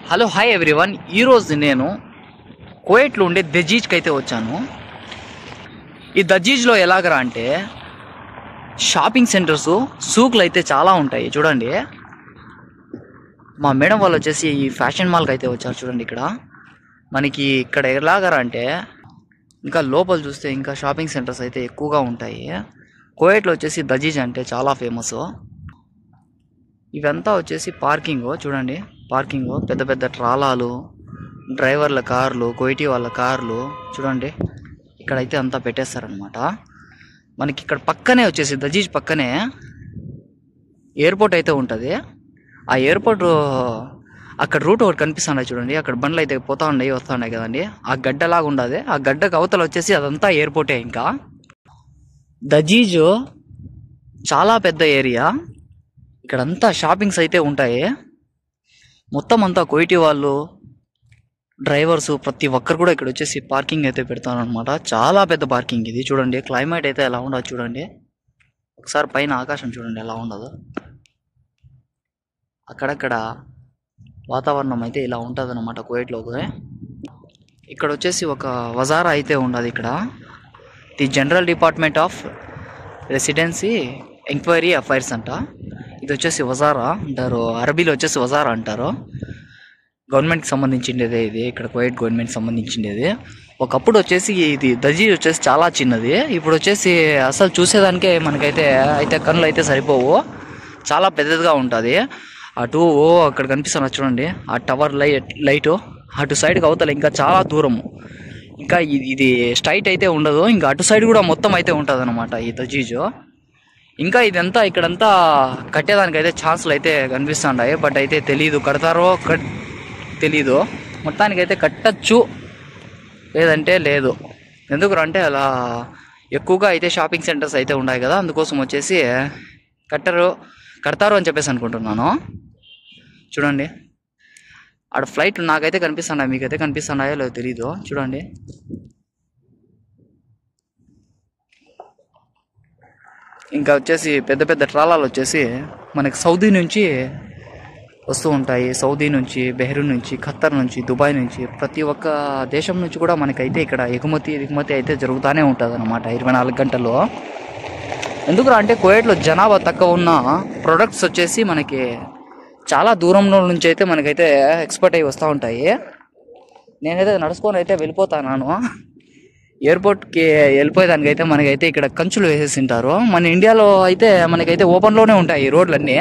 Hello hi everyone. ఈరోజు నేను కువైట్లో ఉండే దజీజ్కి అయితే వచ్చాను. ఈ దజీజ్లో ఎలాగరా అంటే షాపింగ్ సెంటర్స్ సూక్లు అయితే చాలా ఉంటాయి. చూడండి, మా మేడం వాళ్ళు వచ్చేసి ఈ ఫ్యాషన్ మాల్కి అయితే వచ్చారు. చూడండి, మనకి ఇక్కడ ఎలాగరా అంటే ఇంకా లోపల చూస్తే ఇంకా షాపింగ్ సెంటర్స్ అయితే ఎక్కువగా ఉంటాయి. కువైట్లో వచ్చేసి దజీజ్ అంటే చాలా ఫేమస్. ఇవంతా వచ్చేసి పార్కింగ్. చూడండి, పార్కింగ్ పెద్ద పెద్ద ట్రాలాలు, డ్రైవర్ల కార్లు, కువైటీ వాళ్ళ కార్లు చూడండి ఇక్కడైతే అంతా పెట్టేస్తారనమాట. మనకి ఇక్కడ పక్కనే వచ్చేసి దజీజ్ పక్కనే ఎయిర్పోర్ట్ అయితే ఉంటుంది. ఆ ఎయిర్పోర్ట్ అక్కడ రూట్ ఒకటి కనిపిస్తున్నాయి చూడండి. అక్కడ బండ్లు అయితే పోతా ఉన్నాయి వస్తూ ఉన్నాయి కదండి. ఆ గడ్డలాగా ఉండదు. ఆ గడ్డకు అవతల వచ్చేసి అదంతా ఎయిర్పోర్టే. ఇంకా దజీజ్ చాలా పెద్ద ఏరియా. ఇక్కడంతా షాపింగ్స్ అయితే ఉంటాయి. మొత్తం అంతా కువైటీ వాళ్ళు, డ్రైవర్స్ ప్రతి ఒక్కరు కూడా ఇక్కడ వచ్చేసి పార్కింగ్ అయితే పెడతారు అనమాట. చాలా పెద్ద పార్కింగ్ ఇది. చూడండి, క్లైమేట్ అయితే ఎలా ఉండదు చూడండి. ఒకసారి పైన ఆకాశం చూడండి ఎలా ఉండదు. అక్కడక్కడ వాతావరణం అయితే ఇలా ఉంటుంది అనమాట కువైట్లో. ఇక్కడ వచ్చేసి ఒక వజారా అయితే ఉండదు. ఇక్కడ the general department of residency enquiry affairs అంట. ఇది వచ్చేసి వజారా అంటారు, అరబీలో వచ్చేసి వజారా అంటారు. గవర్నమెంట్కి సంబంధించిండేదే ఇది. ఇక్కడ కువైట్ గవర్నమెంట్కి సంబంధించిండేది. ఒకప్పుడు వచ్చేసి ఇది దజీజ్ వచ్చేసి చాలా చిన్నది. ఇప్పుడు వచ్చేసి అసలు చూసేదానికే మనకైతే కన్నులు అయితే సరిపోవు. చాలా పెద్దదిగా ఉంటుంది. అటు అక్కడ కనిపిస్తున్నా చూడండి, ఆ టవర్ లైట్ అటు సైడ్కి అవతల ఇంకా చాలా దూరము. ఇంకా ఇది స్ట్రైట్ అయితే ఉండదు. ఇంకా అటు సైడ్ కూడా మొత్తం అయితే ఉంటుంది అనమాట ఈ దజీజ్. ఇంకా ఇదంతా ఇక్కడంతా కట్టేదానికైతే ఛాన్సులు అయితే కనిపిస్తున్నాయి. బట్ అయితే తెలీదు కడతారో తెలీదు. మొత్తానికైతే కట్టచ్చు, లేదంటే లేదు. ఎందుకు అంటే అలా ఎక్కువగా అయితే షాపింగ్ సెంటర్స్ అయితే ఉన్నాయి కదా, అందుకోసం వచ్చేసి కడతారు అని చెప్పేసి అనుకుంటున్నాను. చూడండి, ఆడ ఫ్లైట్ నాకైతే కనిపిస్తున్నాయి, మీకైతే కనిపిస్తున్నాయో లేదో తెలీదు. చూడండి, ఇంకా వచ్చేసి పెద్ద పెద్ద ట్రాలాలు వచ్చేసి మనకి సౌదీ నుంచి వస్తూ ఉంటాయి. సౌదీ నుంచి, బెహ్రూన్ నుంచి, ఖత్తర్ నుంచి, దుబాయ్ నుంచి, ప్రతి ఒక్క దేశం నుంచి కూడా మనకైతే ఇక్కడ దిగుమతి అయితే జరుగుతూనే ఉంటుంది అనమాట 24 గంటలు. ఎందుకు అంటే కువైట్లో జనాభా తక్కువ ఉన్న ప్రొడక్ట్స్ వచ్చేసి మనకి చాలా దూరంలో నుంచి అయితే మనకైతే ఎక్స్పోర్ట్ అయ్యి వస్తూ ఉంటాయి. నేనైతే నడుచుకొని అయితే వెళ్ళిపోతాను. ఎయిర్పోర్ట్కి వెళ్ళిపోయేదానికి అయితే మనకైతే ఇక్కడ కంచులు వేసేసి ఉంటారు. మన ఇండియాలో అయితే మనకైతే ఓపెన్లోనే ఉంటాయి రోడ్లన్నీ.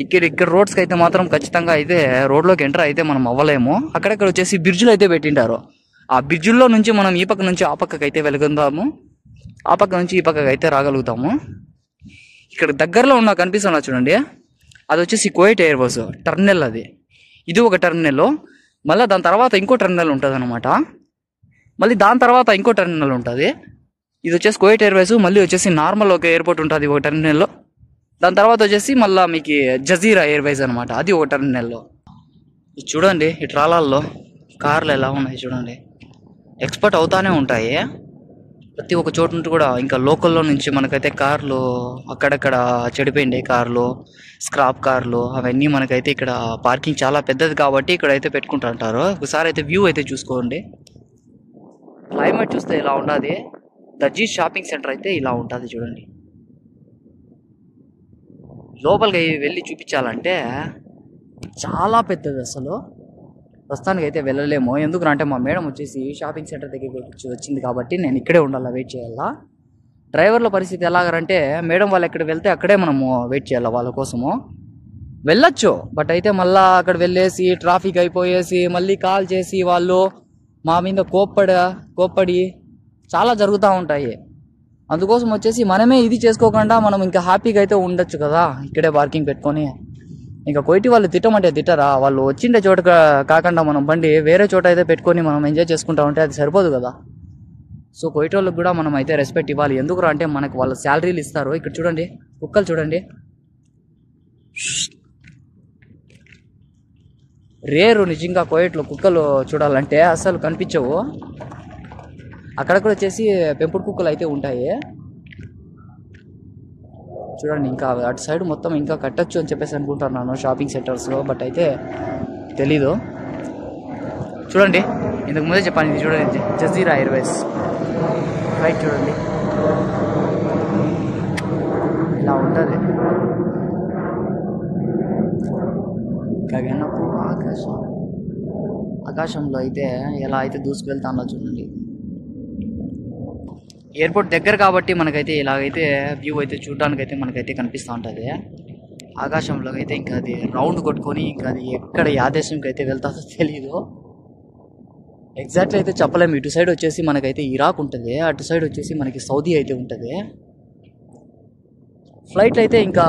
ఇక్కడ రోడ్స్కి అయితే మాత్రం ఖచ్చితంగా అయితే రోడ్లోకి ఎంటర్ అయితే మనం అవ్వలేము. అక్కడక్కడ వచ్చేసి బ్రిడ్జ్లు అయితే పెట్టింటారు. ఆ బ్రిడ్జుల్లో నుంచి మనం ఈ పక్క నుంచి ఆ పక్కకి అయితే వెళ్తాము, ఆ పక్క నుంచి ఈ పక్కకి అయితే రాగలుగుతాము. ఇక్కడ దగ్గరలో ఉన్న కనిపిస్తున్నా చూడండి, అది వచ్చేసి కువైట్ ఎయిర్వేస్ టర్మినల్. ఇది ఒక టర్మినల్. మళ్ళీ దాని తర్వాత ఇంకో టర్మినల్ ఉంటుంది అనమాట. మళ్ళీ దాని తర్వాత ఇంకో టర్మినల్ ఉంటుంది. ఇది వచ్చేసి కువైట్ ఎయిర్వేస్. మళ్ళీ వచ్చేసి నార్మల్ ఒక ఎయిర్పోర్ట్ ఉంటుంది ఒక టర్మినల్లో. దాని తర్వాత వచ్చేసి మళ్ళీ మీకు జజీరా ఎయిర్వేస్ అనమాట, అది ఒక టర్మినల్లో. చూడండి, ఈ ట్రాలాల్లో కార్లు ఎలా ఉన్నాయి చూడండి, ఎక్స్పోర్ట్ అవుతానే ఉంటాయి ప్రతి ఒక్క చోటు నుండి కూడా. ఇంకా లోకల్లో నుంచి మనకైతే కార్లు అక్కడక్కడ చెడిపోయిండే కార్లు, స్క్రాప్ కార్లు, అవన్నీ మనకైతే ఇక్కడ పార్కింగ్ చాలా పెద్దది కాబట్టి ఇక్కడైతే పెట్టుకుంటూ ఉంటారు. ఒకసారి అయితే వ్యూ అయితే చూసుకోండి. క్లైమేట్ చూస్తే ఇలా ఉంటుంది. దజీజ్ షాపింగ్ సెంటర్ అయితే ఇలా ఉంటుంది చూడండి. లోపలికి వెళ్ళి చూపించాలంటే చాలా పెద్దది. అసలు ప్రస్తుతానికి అయితే వెళ్ళలేము. ఎందుకంటే మా మేడం వచ్చేసి షాపింగ్ సెంటర్ దగ్గరికి వచ్చింది కాబట్టి నేను ఇక్కడే ఉండాలా, వెయిట్ చేయాలా. డ్రైవర్ల పరిస్థితి ఎలాగంటే మేడం వాళ్ళు ఎక్కడ వెళ్తే అక్కడే మనము వెయిట్ చేయాలి వాళ్ళ కోసము. వెళ్ళొచ్చు, బట్ అయితే మళ్ళీ అక్కడ వెళ్ళేసి ట్రాఫిక్ అయిపోయేసి మళ్ళీ కాల్ చేసి వాళ్ళు మా మీద కోప్పడి చాలా జరుగుతూ ఉంటాయి. అందుకోసం వచ్చేసి మనమే ఇది చేసుకోకుండా మనం ఇంకా హ్యాపీగా అయితే ఉండొచ్చు కదా ఇక్కడే పార్కింగ్ పెట్టుకొని. ఇంకా కువైటీ వాళ్ళు తిట్టమంటే తిట్టరా? వాళ్ళు వచ్చిండే చోట కాకుండా మనం బండి వేరే చోట అయితే పెట్టుకొని మనం ఎంజాయ్ చేసుకుంటా ఉంటే అది సరిపోదు కదా. సో కువైటీ వాళ్ళకి కూడా మనం అయితే రెస్పెక్ట్ ఇవ్వాలి. ఎందుకు అంటే మనకు వాళ్ళ శాలరీలు ఇస్తారు. ఇక్కడ చూడండి, కుక్కలు చూడండి, రేరు నిజంగా కువైట్లో కుక్కలు చూడాలంటే అసలు కనిపించవు. అక్కడక్కడ వచ్చేసి పెంపుడు కుక్కలు అయితే ఉంటాయి చూడండి. ఇంకా అటు సైడ్ మొత్తం ఇంకా కట్టచ్చు అని చెప్పేసి అనుకుంటున్నాను షాపింగ్ సెంటర్స్లో. బట్ అయితే తెలీదు. చూడండి, ఇంతకు ముందే చెప్పాను, ఇది చూడండి జజీరా ఎయిర్వేస్ ఫ్లైట్ చూడండి, ఇలా ఉంటుంది. గగనపు ఆకాశంలో అయితే ఎలా అయితే దూసుకెళ్తానో చూడండి. ఎయిర్పోర్ట్ దగ్గర కాబట్టి మనకైతే ఇలాగైతే వ్యూ అయితే చూడడానికి అయితే మనకైతే కనిపిస్తూ ఉంటుంది. ఆకాశంలోకి అయితే ఇంకా అది రౌండ్ కొట్టుకొని ఇంకా అది ఎక్కడ ఏ దేశంకి అయితే వెళ్తాదో తెలీదు. ఎగ్జాక్ట్లీ అయితే చెప్పలేము. ఇటు సైడ్ వచ్చేసి మనకైతే ఇరాక్ ఉంటుంది, అటు సైడ్ వచ్చేసి మనకి సౌదీ అయితే ఉంటుంది. ఫ్లైట్లు అయితే ఇంకా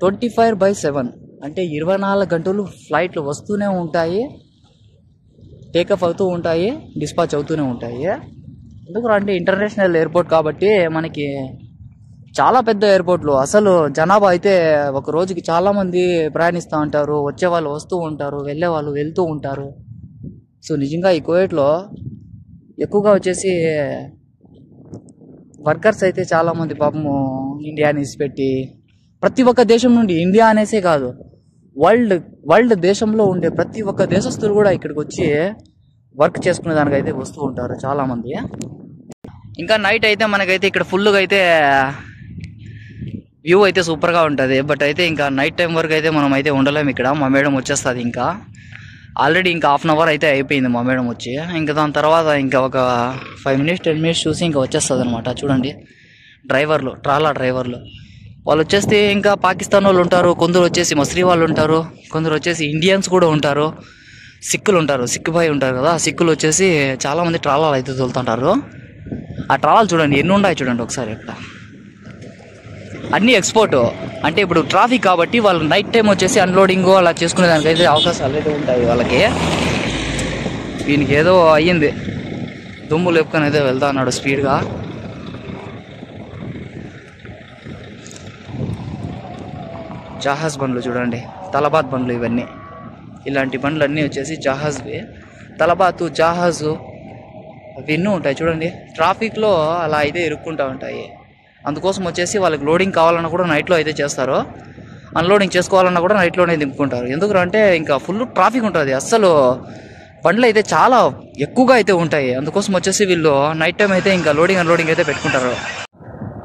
24/7 అంటే 24 గంటలు ఫ్లైట్లు వస్తూనే ఉంటాయి, టేకఫ్ అవుతూ ఉంటాయి, డిస్పాచ్ అవుతూనే ఉంటాయి. ఎందుకంటే ఇంటర్నేషనల్ ఎయిర్పోర్ట్ కాబట్టి మనకి చాలా పెద్ద ఎయిర్పోర్ట్లు. అసలు జనాభా అయితే ఒక రోజుకి చాలామంది ప్రయాణిస్తూ ఉంటారు, వచ్చే వాళ్ళు వస్తూ ఉంటారు, వెళ్ళే వాళ్ళు వెళ్తూ ఉంటారు. సో నిజంగా ఈ కువైట్లో ఎక్కువగా వచ్చేసి వర్కర్స్ అయితే చాలామంది పాపము ఇండియాని ఇసిపెట్టి ప్రతి ఒక్క దేశం నుండి, ఇండియా అనేసే కాదు వరల్డ్ దేశంలో ఉండే ప్రతి ఒక్క దేశస్తులు కూడా ఇక్కడికి వచ్చి వర్క్ చేసుకునే దానికైతే వస్తూ ఉంటారు చాలామంది. ఇంకా నైట్ అయితే మనకైతే ఇక్కడ ఫుల్గా అయితే వ్యూ అయితే సూపర్గా ఉంటుంది. బట్ అయితే ఇంకా నైట్ టైం వరకు అయితే మనం అయితే ఉండలేము ఇక్కడ. మా మేడం వచ్చేస్తుంది, ఇంకా ఆల్రెడీ ఇంకా 1/2 అవర్ అయితే అయిపోయింది మా మేడం వచ్చి. ఇంకా దాని తర్వాత ఇంకా ఒక 5 minutes 10 minutes చూసి ఇంకా వచ్చేస్తుంది అనమాట. చూడండి ట్రాలా డ్రైవర్లు వాళ్ళు వచ్చేస్తే ఇంకా పాకిస్తాన్ వాళ్ళు ఉంటారు, కొందరు వచ్చేసి మస్రీ వాళ్ళు ఉంటారు, కొందరు వచ్చేసి ఇండియన్స్ కూడా ఉంటారు, సిక్కులు ఉంటారు, సిక్కు బాయ్ ఉంటారు కదా, సిక్కులు వచ్చేసి చాలామంది ట్రాలాలు అయితే తోలుతుంటారు. ఆ ట్రాలాలు చూడండి ఎన్ని ఉన్నాయి చూడండి ఒకసారి. ఇక్కడ అన్నీ ఎక్స్పోర్ట్, అంటే ఇప్పుడు ట్రాఫిక్ కాబట్టి వాళ్ళు నైట్ టైం వచ్చేసి అన్లోడింగ్ అలా చేసుకునే దానికైతే అవకాశాలు అయితే ఉంటాయి వాళ్ళకి. దీనికి ఏదో అయ్యింది, దుమ్ము లేపుకొని అయితే వెళ్తా అన్నాడు స్పీడ్గా. జహాజ్ బండ్లు చూడండి, తలబాత్ బండ్లు ఇవన్నీ, ఇలాంటి బండ్లు అన్నీ వచ్చేసి జహాజ్వి. తలబాతు, జహాజు అవన్నీ ఉంటాయి చూడండి. ట్రాఫిక్లో అలా అయితే ఇరుక్కుంటూ ఉంటాయి. అందుకోసం వచ్చేసి వాళ్ళకి లోడింగ్ కావాలన్నా కూడా నైట్లో అయితే చేస్తారు, అన్లోడింగ్ చేసుకోవాలన్నా కూడా నైట్లోనే దింపుకుంటారు. ఎందుకంటే ఇంకా ఫుల్ ట్రాఫిక్ ఉంటుంది, అస్సలు బండ్లు అయితే చాలా ఎక్కువగా అయితే ఉంటాయి. అందుకోసం వచ్చేసి వీళ్ళు నైట్ టైం అయితే ఇంకా లోడింగ్ అన్లోడింగ్ అయితే పెట్టుకుంటారు.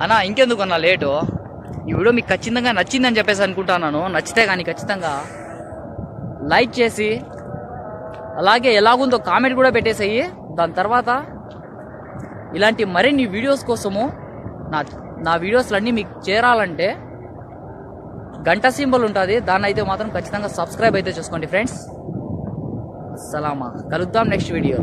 అన్నా ఇంకెందుకు అన్నా లేటు, ఈ వీడియో మీకు ఖచ్చితంగా నచ్చిందని చెప్పేసి అనుకుంటున్నాను. నచ్చితే కానీ ఖచ్చితంగా లైక్ చేసి అలాగే ఎలాగుందో కామెంట్ కూడా పెట్టేసేయి. దాని తర్వాత ఇలాంటి మరిన్ని వీడియోస్ కోసము నా వీడియోస్లన్నీ మీకు చేరాలంటే గంట సింబల్ ఉంటుంది, దాన్ని అయితే మాత్రం ఖచ్చితంగా సబ్స్క్రైబ్ అయితే చేసుకోండి ఫ్రెండ్స్. సలామా, కలుద్దాం నెక్స్ట్ వీడియో.